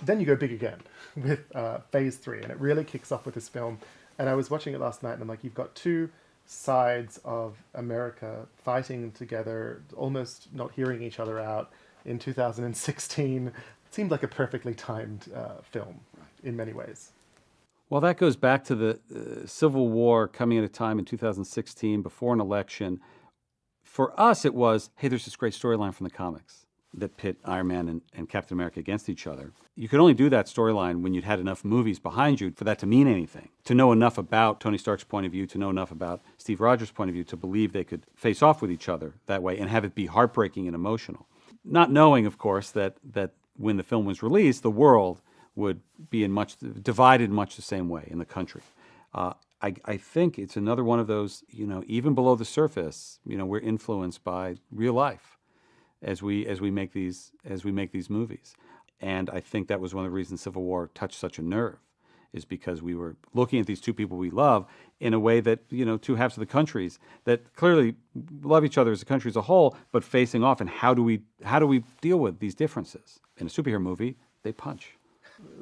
Then you go big again with Phase 3, and it really kicks off with this film. And I was watching it last night, and I'm like, you've got two sides of America fighting together, almost not hearing each other out in 2016. It seemed like a perfectly timed film in many ways. Well, that goes back to the Civil War coming at a time in 2016 before an election. For us, it was, hey, there's this great storyline from the comics that pit Iron Man and Captain America against each other. You could only do that storyline when you'd had enough movies behind you for that to mean anything, to know enough about Tony Stark's point of view, to know enough about Steve Rogers' point of view, to believe they could face off with each other that way and have it be heartbreaking and emotional. Not knowing, of course, that when the film was released, the world would be divided much the same way in the country. I think it's another one of those, even below the surface, we're influenced by real life as we make these movies. And I think that was one of the reasons Civil War touched such a nerve, is because we were looking at these two people we love in a way that, two halves of the countries that clearly love each other as a country as a whole, but facing off, and how do we deal with these differences? In a superhero movie, they punch.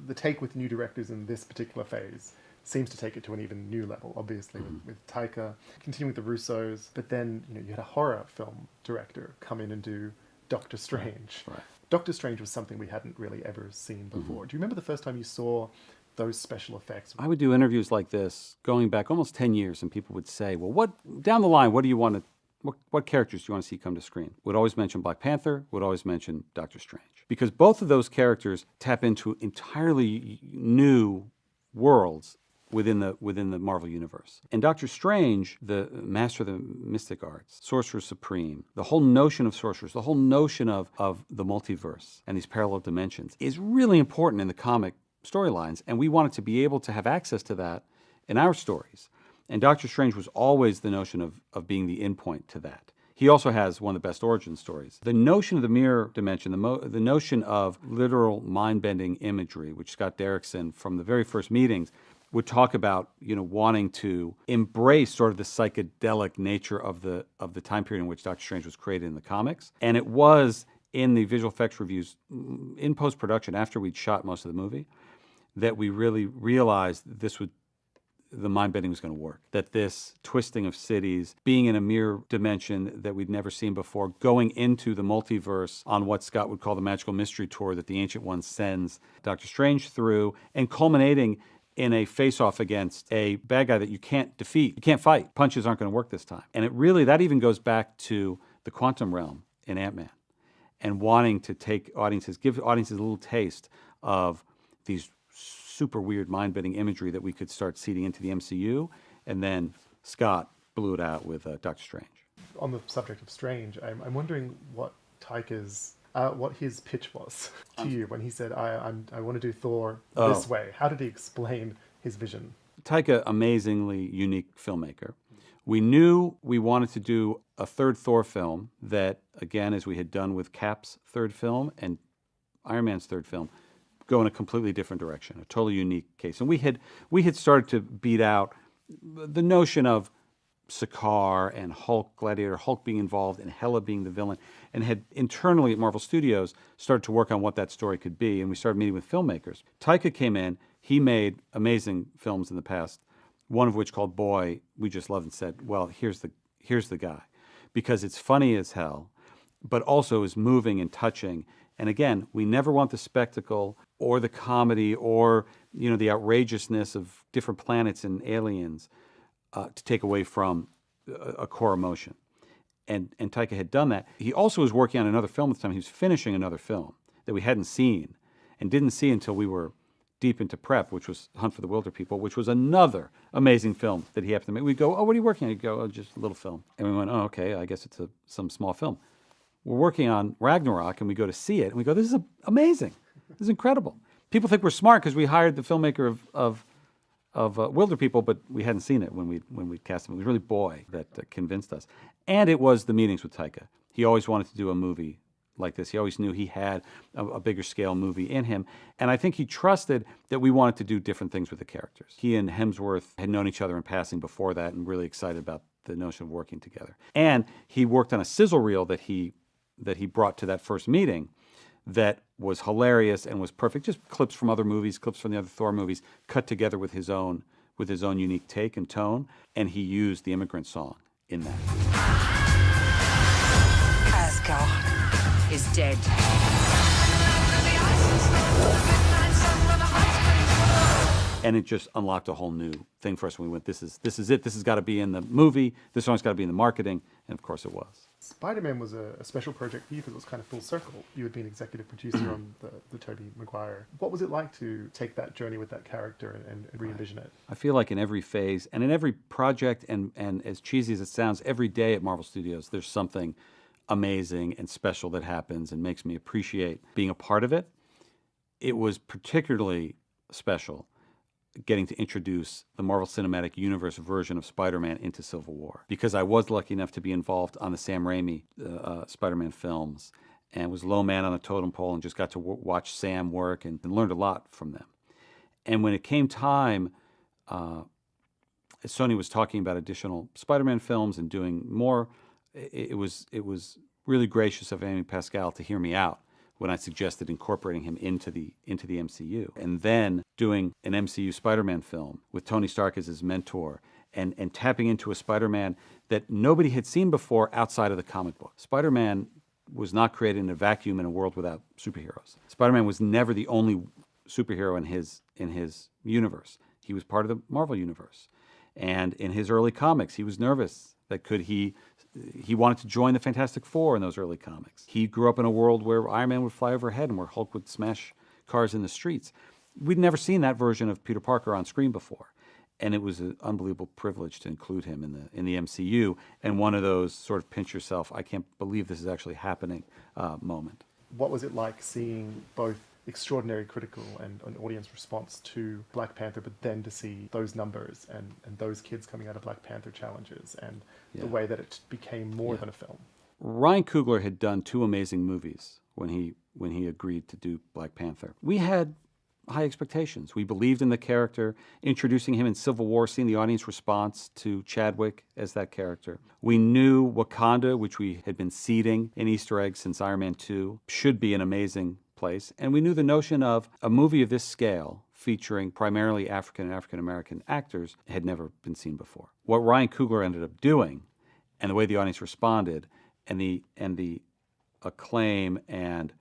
The take with new directors in this particular phase seems to take it to an even new level, obviously, with Taika, continuing with the Russos, but then, you had a horror film director come in and do Doctor Strange. Right. Doctor Strange was something we hadn't really ever seen before. Do you remember the first time you saw those special effects? I would do interviews like this going back almost 10 years, and people would say, well, down the line, what do you want to, what characters do you want to see come to screen? Would always mention Black Panther, would always mention Doctor Strange. Because both of those characters tap into entirely new worlds within the Marvel Universe. And Doctor Strange, the master of the mystic arts, Sorcerer Supreme, the whole notion of sorcerers, the whole notion of the multiverse and these parallel dimensions is really important in the comic storylines, and we wanted to be able to have access to that in our stories. And Doctor Strange was always the notion of being the endpoint to that. He also has one of the best origin stories. The notion of the mirror dimension, the notion of literal mind-bending imagery, which Scott Derrickson, from the very first meetings, would talk about, wanting to embrace sort of the psychedelic nature of the time period in which Doctor Strange was created in the comics. And it was in the visual effects reviews in post-production, after we'd shot most of the movie, that we really realized the mind-bending was going to work. That this twisting of cities, being in a mirror dimension that we'd never seen before, going into the multiverse on what Scott would call the magical mystery tour that the Ancient One sends Doctor Strange through, and culminating in a face-off against a bad guy that you can't defeat. You can't fight. Punches aren't going to work this time. And that even goes back to the quantum realm in Ant-Man, and wanting to give audiences a little taste of these super weird mind-bending imagery that we could start seeding into the MCU, and then Scott blew it out with Doctor Strange. On the subject of Strange, I'm wondering what his pitch was to you when he said, I want to do Thor this way. How did he explain his vision? Taika, amazingly unique filmmaker. We knew we wanted to do a third Thor film that, again, as we had done with Cap's third film and Iron Man's third film, go in a completely different direction, a totally unique case. And we had started to beat out the notion of Sakaar and Hulk, Gladiator, Hulk being involved and Hela being the villain, and had internally at Marvel Studios started to work on what that story could be, and we started meeting with filmmakers. Taika came in, he made amazing films in the past, one of which called Boy, we just loved, and said, well, here's the guy. Because it's funny as hell, but also is moving and touching. And again, we never want the spectacle or the comedy or the outrageousness of different planets and aliens to take away from a core emotion. And Taika had done that. He also was working on another film at the time. He was finishing another film that we hadn't seen and didn't see until we were deep into prep, which was Hunt for the Wilder People, which was another amazing film that he happened to make. We'd go, oh, what are you working on? He'd go, oh, just a little film. And we went, oh, okay, I guess it's some small film. We're working on Ragnarok, and we go to see it, and we go, this is amazing. This is incredible. People think we're smart because we hired the filmmaker of Wilder People, but we hadn't seen it when we cast him. It was really Boy that convinced us. And it was the meetings with Taika. He always wanted to do a movie like this. He always knew he had a bigger scale movie in him. And I think he trusted that we wanted to do different things with the characters. He and Hemsworth had known each other in passing before that, and really excited about the notion of working together. And he worked on a sizzle reel that he brought to that first meeting that was hilarious and was perfect. Just clips from other movies, clips from the other Thor movies, cut together with his own unique take and tone. And he used the Immigrant Song in that. Asgard is dead. And it just unlocked a whole new thing for us when we went, this is it. This has got to be in the movie. This song's got to be in the marketing. And of course it was. Spider-Man was a special project for you because it was kind of full circle. You had been executive producer on the Tobey Maguire. What was it like to take that journey with that character and re-envision it? I feel like in every phase and in every project, and as cheesy as it sounds, every day at Marvel Studios, there's something amazing and special that happens and makes me appreciate being a part of it. It was particularly special getting to introduce the Marvel Cinematic Universe version of Spider-Man into Civil War, because I was lucky enough to be involved on the Sam Raimi Spider-Man films and was low man on the totem pole and just got to watch Sam work and learned a lot from them. And when it came time, as Sony was talking about additional Spider-Man films and doing more, it was really gracious of Amy Pascal to hear me out when I suggested incorporating him into the MCU. And then doing an MCU Spider-Man film with Tony Stark as his mentor and tapping into a Spider-Man that nobody had seen before outside of the comic book. Spider-Man was not created in a vacuum in a world without superheroes. Spider-Man was never the only superhero in his universe. He was part of the Marvel universe. And in his early comics, he was nervous that he wanted to join the Fantastic Four in those early comics. He grew up in a world where Iron Man would fly overhead and where Hulk would smash cars in the streets. We'd never seen that version of Peter Parker on screen before. And it was an unbelievable privilege to include him in the MCU, and one of those sort of pinch yourself, I can't believe this is actually happening moment. What was it like seeing both extraordinary critical and an audience response to Black Panther, but then to see those numbers and those kids coming out of Black Panther challenges and the way that it became more than a film? Ryan Coogler had done 2 amazing movies when he agreed to do Black Panther. We had high expectations. We believed in the character, introducing him in Civil War, seeing the audience response to Chadwick as that character. We knew Wakanda, which we had been seeding in Easter eggs since Iron Man 2, should be an amazing place. And we knew the notion of a movie of this scale featuring primarily African and African-American actors had never been seen before. What Ryan Coogler ended up doing and the way the audience responded and the acclaim and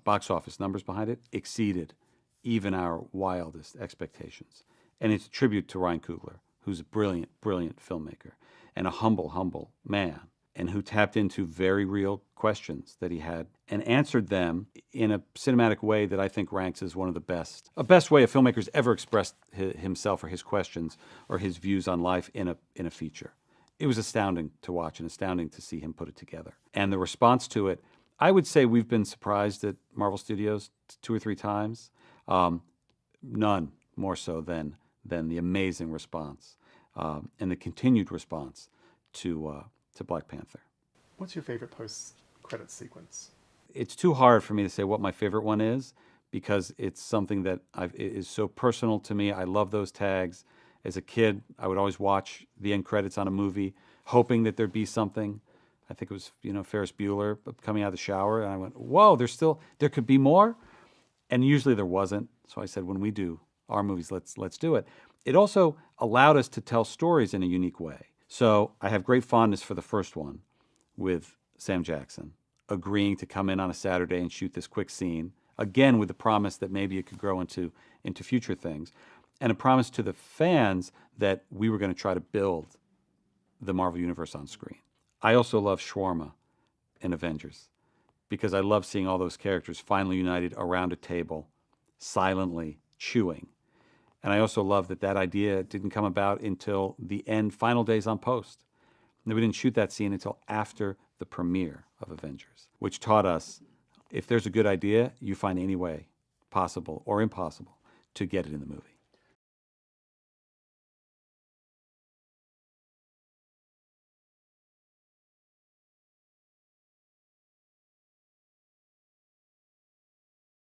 box office numbers behind it exceeded even our wildest expectations. And it's a tribute to Ryan Coogler, who's a brilliant, brilliant filmmaker and a humble, humble man, and who tapped into very real questions that he had and answered them in a cinematic way that I think ranks as one of the best, a best way a filmmaker's ever expressed himself or his questions or his views on life in a feature. It was astounding to watch and astounding to see him put it together. And the response to it, I would say we've been surprised at Marvel Studios 2 or 3 times. None more so than the amazing response and the continued response to Black Panther. What's your favorite post-credits sequence? It's too hard for me to say what my favorite one is because it's something that it is so personal to me. I love those tags. As a kid, I would always watch the end credits on a movie, hoping that there'd be something. I think it was, Ferris Bueller coming out of the shower, and I went, whoa, there could be more? And usually there wasn't. So I said, when we do our movies, let's do it. It also allowed us to tell stories in a unique way. So I have great fondness for the first one with Sam Jackson agreeing to come in on a Saturday and shoot this quick scene, again with the promise that maybe it could grow into future things, and a promise to the fans that we were going to try to build the Marvel Universe on screen. I also love shawarma in Avengers because I love seeing all those characters finally united around a table, silently chewing. And I also love that idea didn't come about until the final days on post. And we didn't shoot that scene until after the premiere of Avengers, which taught us if there's a good idea, you find any way possible or impossible to get it in the movie.